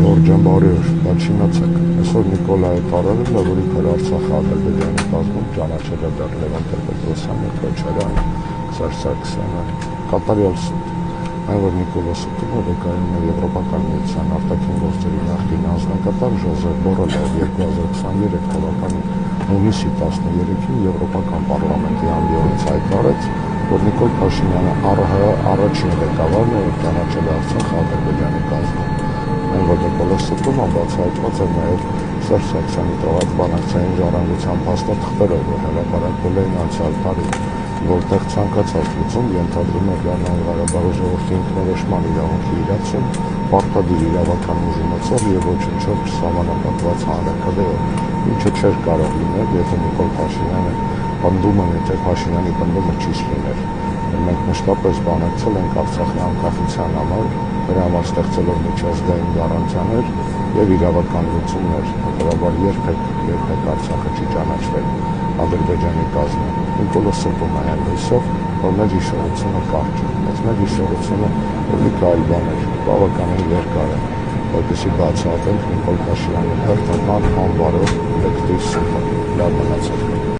Գորջան բարի օր, բայց չիմացեք, այսօր Նիկոլայի տարել է, որ իբր Արցախի Ադրբեջանի կազմում ճանաչել է դեռ Լևոն Տեր-Պետրոսյանը, Քոչարյանը, Սերժ Սարգսյանը, կատարյալ սուտ, այն որ Նիկոլոսը տունը վկայում է Եվրոպական միության արտաքին գործերի նախկին անձնակատար Ժոզեֆ Բորելը 2023 թվականի հունիսի 13-ին Եվրոպական պարլամենտի ամբիոնից հայտարարեց, որ Նիկոլ Փաշինյանը ԱՌՀ առաջին ղեկավարն է, որ ճանաչել է Արցախի Ադրբեջանի կազմում։ Այն որ Նիկոլոսը տունը բացահայտված է նաև Սերժ Սարգսյանի տված բանակցային ժառանգության փաստաթղթերով, որ հրապարակվել էին անցյալ տարի, որտեղ ցանկացած լուծում ենթադրում է Լեռնային Ղարաբաղի ժողովրդի ինքնորոշման իրավունքի իրացում, պարտադիր իրավական ուժ ունեցող եւ ոչնչով չսահմանափակված հանրաքվեով, ինչը չէր կարող լինել, եթե Նիկոլ Փաշինյանը պնդում են, եթե Փաշինյանի պնդումը ճիշտ լիներ։ Մենք մշտապես բանակցել ենք Արցախի անկախության համար, դրա համար ստեղծելով միջազգային գառանտիաներ եւ իրավական լուծումներ, հետեւաբար երբեք Արցախը չի ճանաչվել Ադրբեջանի կազմում։ Նիկոլոսը տում է այն հույսով, որ մեր հիշողությունը կարճ է, բայց մեր հիշողությունը լիքը այլ բաներ, բավականին երկար է, որպեսզի բացահայտենք Նիկոլ Փաշինյանի հերթական անբարո էկտիվ սուտը։ Լավ մնացեք։